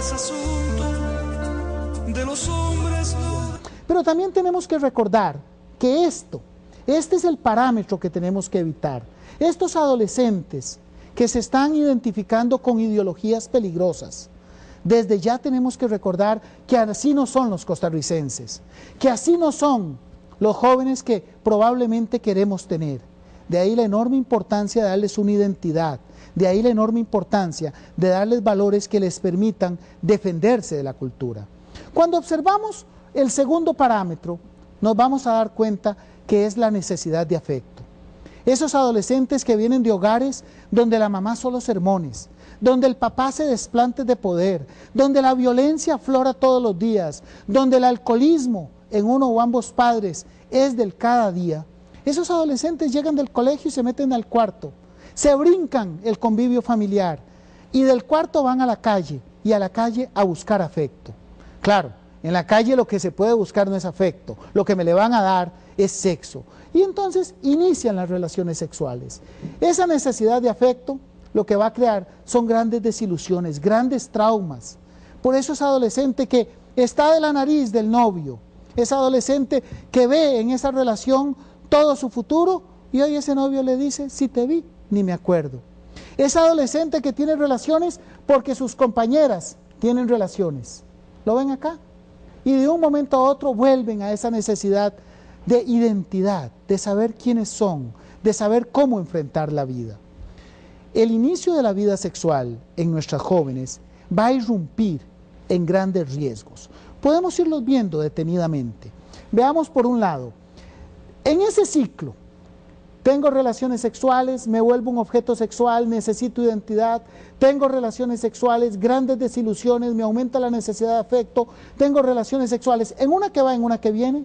es asunto de los hombres. Pero también tenemos que recordar que este es el parámetro que tenemos que evitar. Estos adolescentes que se están identificando con ideologías peligrosas, desde ya tenemos que recordar que así no son los costarricenses, que así no son los jóvenes que probablemente queremos tener. De ahí la enorme importancia de darles una identidad, de ahí la enorme importancia de darles valores que les permitan defenderse de la cultura. Cuando observamos el segundo parámetro, nos vamos a dar cuenta que es la necesidad de afecto. Esos adolescentes que vienen de hogares donde la mamá solo sermones, donde el papá se desplante de poder, donde la violencia aflora todos los días, donde el alcoholismo en uno o ambos padres es del cada día. Esos adolescentes llegan del colegio y se meten al cuarto, se brincan el convivio familiar y del cuarto van a la calle y a la calle a buscar afecto. Claro, en la calle lo que se puede buscar no es afecto, lo que me le van a dar es sexo. Y entonces inician las relaciones sexuales. Esa necesidad de afecto lo que va a crear son grandes desilusiones, grandes traumas. Por eso es adolescente que está de la nariz del novio, es adolescente que ve en esa relación todo su futuro y hoy ese novio le dice, si te vi, ni me acuerdo. Es adolescente que tiene relaciones porque sus compañeras tienen relaciones. ¿Lo ven acá? Y de un momento a otro vuelven a esa necesidad de identidad, de saber quiénes son, de saber cómo enfrentar la vida. El inicio de la vida sexual en nuestras jóvenes va a irrumpir en grandes riesgos. Podemos irlos viendo detenidamente. Veamos por un lado, en ese ciclo, tengo relaciones sexuales, me vuelvo un objeto sexual, necesito identidad, tengo relaciones sexuales, grandes desilusiones, me aumenta la necesidad de afecto, tengo relaciones sexuales, en una que va, en una que viene,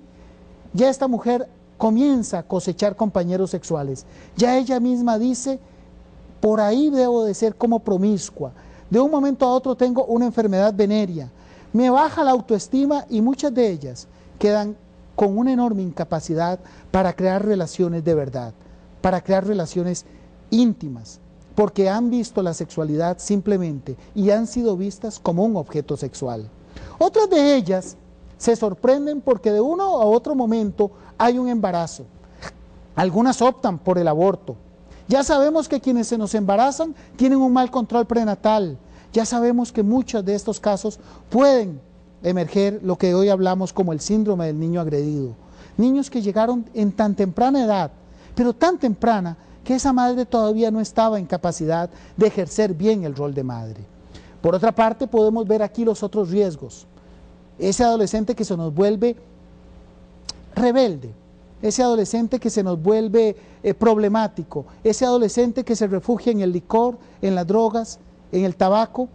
ya esta mujer comienza a cosechar compañeros sexuales. Ya ella misma dice, por ahí debo de ser como promiscua. De un momento a otro tengo una enfermedad venérea. Me baja la autoestima y muchas de ellas quedan con una enorme incapacidad para crear relaciones de verdad, para crear relaciones íntimas, porque han visto la sexualidad simplemente y han sido vistas como un objeto sexual. Otras de ellas se sorprenden porque de uno a otro momento hay un embarazo. Algunas optan por el aborto. Ya sabemos que quienes se nos embarazan tienen un mal control prenatal. Ya sabemos que muchos de estos casos pueden emerger lo que hoy hablamos como el síndrome del niño agredido. Niños que llegaron en tan temprana edad, pero tan temprana que esa madre todavía no estaba en capacidad de ejercer bien el rol de madre. Por otra parte, podemos ver aquí los otros riesgos. Ese adolescente que se nos vuelve rebelde, ese adolescente que se nos vuelve problemático, ese adolescente que se refugia en el licor, en las drogas, en el tabaco,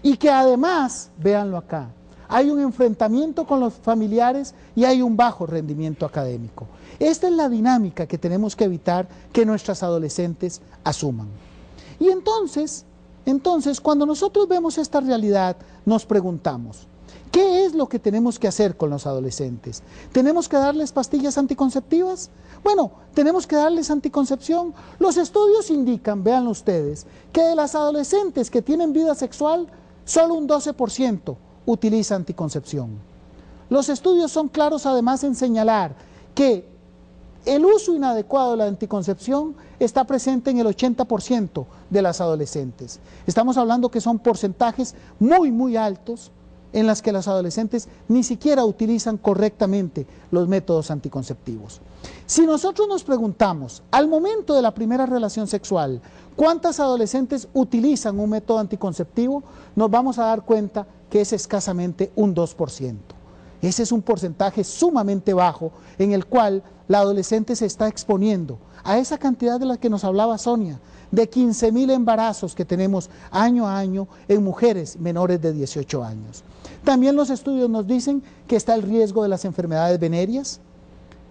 y que además, véanlo acá, hay un enfrentamiento con los familiares y hay un bajo rendimiento académico. Esta es la dinámica que tenemos que evitar que nuestras adolescentes asuman. Y entonces, cuando nosotros vemos esta realidad, nos preguntamos, ¿qué es lo que tenemos que hacer con los adolescentes? ¿Tenemos que darles pastillas anticonceptivas? Bueno, tenemos que darles anticoncepción. Los estudios indican, véanlo ustedes, que de las adolescentes que tienen vida sexual, solo un 12% utiliza anticoncepción. Los estudios son claros además en señalar que el uso inadecuado de la anticoncepción está presente en el 80% de las adolescentes. Estamos hablando que son porcentajes muy, muy altos en las que las adolescentes ni siquiera utilizan correctamente los métodos anticonceptivos. Si nosotros nos preguntamos, al momento de la primera relación sexual, ¿cuántas adolescentes utilizan un método anticonceptivo? Nos vamos a dar cuenta que es escasamente un 2%. Ese es un porcentaje sumamente bajo en el cual la adolescente se está exponiendo a esa cantidad de la que nos hablaba Sonia, de 15.000 embarazos que tenemos año a año en mujeres menores de 18 años. También los estudios nos dicen que está el riesgo de las enfermedades venéreas.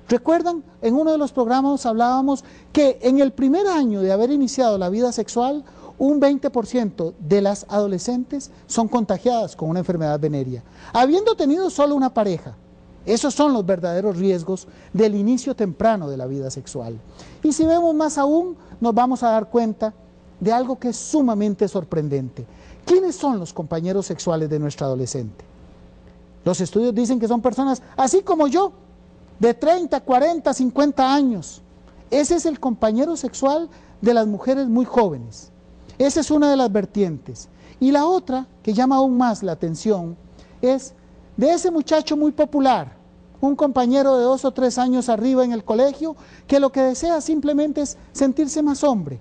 ¿Recuerdan? En uno de los programas hablábamos que en el primer año de haber iniciado la vida sexual, un 20% de las adolescentes son contagiadas con una enfermedad venérea, habiendo tenido solo una pareja. Esos son los verdaderos riesgos del inicio temprano de la vida sexual. Y si vemos más aún, nos vamos a dar cuenta de algo que es sumamente sorprendente, ¿Quiénes son los compañeros sexuales de nuestra adolescente? Los estudios dicen que son personas así como yo, de 30, 40, 50 años. Ese es el compañero sexual de las mujeres muy jóvenes. Esa es una de las vertientes. Y la otra, que llama aún más la atención, es de ese muchacho muy popular, un compañero de 2 o 3 años arriba en el colegio, que lo que desea simplemente es sentirse más hombre,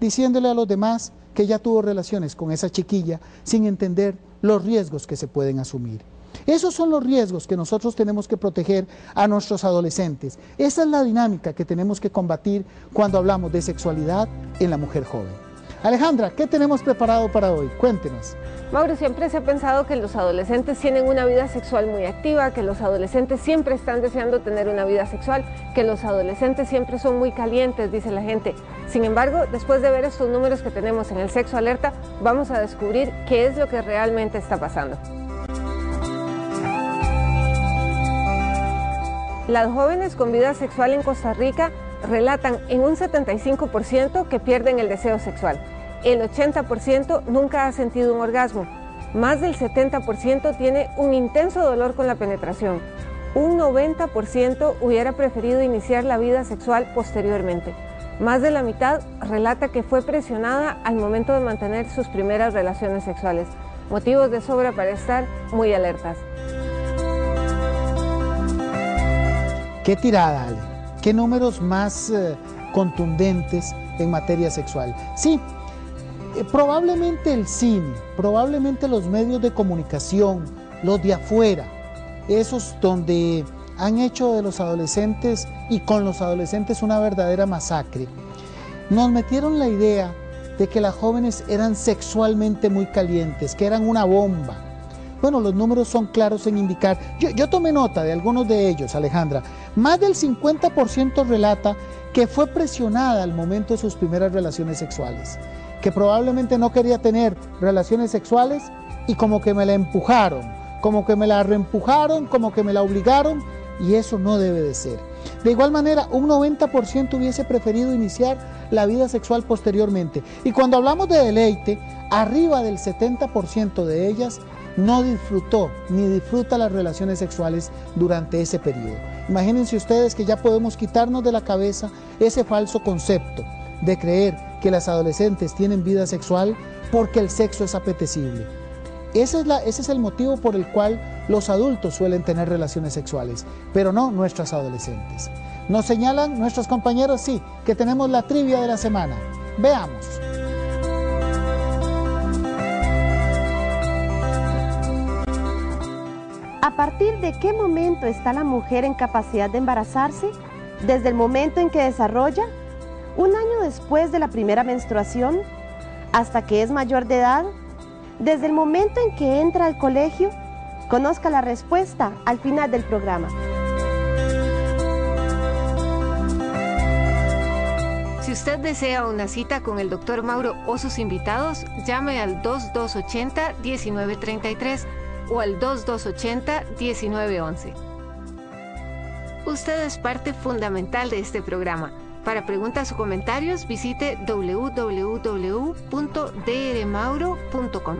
diciéndole a los demás que ya tuvo relaciones con esa chiquilla sin entender los riesgos que se pueden asumir. Esos son los riesgos que nosotros tenemos que proteger a nuestros adolescentes. Esa es la dinámica que tenemos que combatir cuando hablamos de sexualidad en la mujer joven. Alejandra, ¿qué tenemos preparado para hoy? Cuéntenos. Mauro, siempre se ha pensado que los adolescentes tienen una vida sexual muy activa, que los adolescentes siempre están deseando tener una vida sexual, que los adolescentes siempre son muy calientes, dice la gente. Sin embargo, después de ver estos números que tenemos en el Sexo Alerta, vamos a descubrir qué es lo que realmente está pasando. Las jóvenes con vida sexual en Costa Rica relatan en un 75% que pierden el deseo sexual. El 80% nunca ha sentido un orgasmo. Más del 70% tiene un intenso dolor con la penetración. Un 90% hubiera preferido iniciar la vida sexual posteriormente. Más de la mitad relata que fue presionada al momento de mantener sus primeras relaciones sexuales. Motivos de sobra para estar muy alertas. Qué tirada, Ale. Qué números más contundentes en materia sexual. Sí, probablemente el cine, probablemente los medios de comunicación, los de afuera, esos donde han hecho de los adolescentes y con los adolescentes una verdadera masacre, nos metieron la idea de que las jóvenes eran sexualmente muy calientes, que eran una bomba. Bueno, los números son claros en indicar, yo tomé nota de algunos de ellos, Alejandra. Más del 50% relata que fue presionada al momento de sus primeras relaciones sexuales, que probablemente no quería tener relaciones sexuales y como que me la empujaron, como que me la reempujaron, como que me la obligaron, y eso no debe de ser. De igual manera, un 90% hubiese preferido iniciar la vida sexual posteriormente. Y cuando hablamos de deleite, arriba del 70% de ellas no disfrutó ni disfruta las relaciones sexuales durante ese periodo. Imagínense ustedes que ya podemos quitarnos de la cabeza ese falso concepto de creer que las adolescentes tienen vida sexual porque el sexo es apetecible. Ese es el motivo por el cual los adultos suelen tener relaciones sexuales, pero no nuestras adolescentes. Nos señalan nuestros compañeros, sí, que tenemos la trivia de la semana. Veamos. ¿A partir de qué momento está la mujer en capacidad de embarazarse? ¿Desde el momento en que desarrolla? ¿Un año después de la primera menstruación? ¿Hasta que es mayor de edad? ¿Desde el momento en que entra al colegio? Conozca la respuesta al final del programa. Si usted desea una cita con el Dr. Mauro o sus invitados, llame al 2280-1933 o al 2280-1911. Usted es parte fundamental de este programa. Para preguntas o comentarios, visite www.drmauro.com.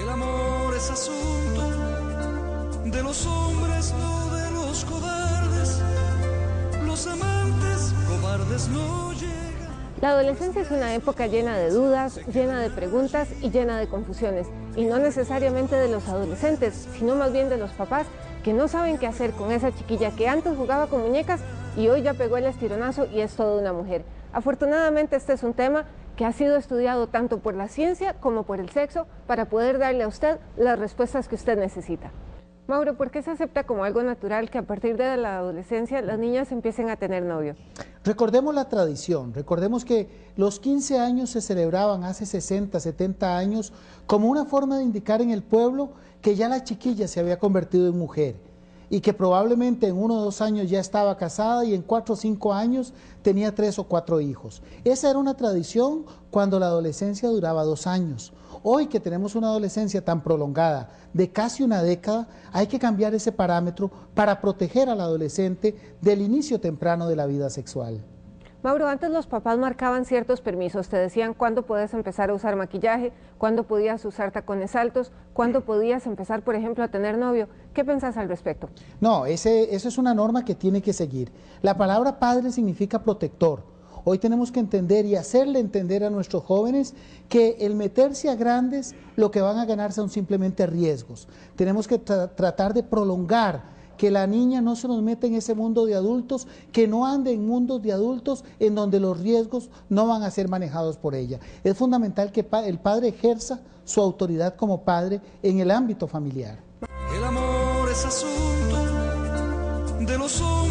El amor es asunto de los hombres, no de los cobardes. Los amantes cobardes no llegan. La adolescencia es una época llena de dudas, llena de preguntas y llena de confusiones. Y no necesariamente de los adolescentes, sino más bien de los papás que no saben qué hacer con esa chiquilla que antes jugaba con muñecas y hoy ya pegó el estironazo y es toda una mujer. Afortunadamente este es un tema que ha sido estudiado tanto por la ciencia como por el sexo para poder darle a usted las respuestas que usted necesita. Mauro, ¿por qué se acepta como algo natural que a partir de la adolescencia las niñas empiecen a tener novio? Recordemos la tradición, recordemos que los 15 años se celebraban hace 60, 70 años como una forma de indicar en el pueblo que ya la chiquilla se había convertido en mujer y que probablemente en 1 o 2 años ya estaba casada y en 4 o 5 años tenía 3 o 4 hijos. Esa era una tradición cuando la adolescencia duraba 2 años. Hoy que tenemos una adolescencia tan prolongada de casi una década, hay que cambiar ese parámetro para proteger al adolescente del inicio temprano de la vida sexual. Mauro, antes los papás marcaban ciertos permisos, te decían cuándo puedes empezar a usar maquillaje, cuándo podías usar tacones altos, cuándo podías empezar, por ejemplo, a tener novio. ¿Qué pensás al respecto? No, esa es una norma que tiene que seguir. La palabra padre significa protector. Hoy tenemos que entender y hacerle entender a nuestros jóvenes que el meterse a grandes lo que van a ganar son simplemente riesgos. Tenemos que tratar de prolongar que la niña no se nos meta en ese mundo de adultos, que no ande en mundos de adultos en donde los riesgos no van a ser manejados por ella. Es fundamental que el padre ejerza su autoridad como padre en el ámbito familiar. El amor es asunto de los hombres.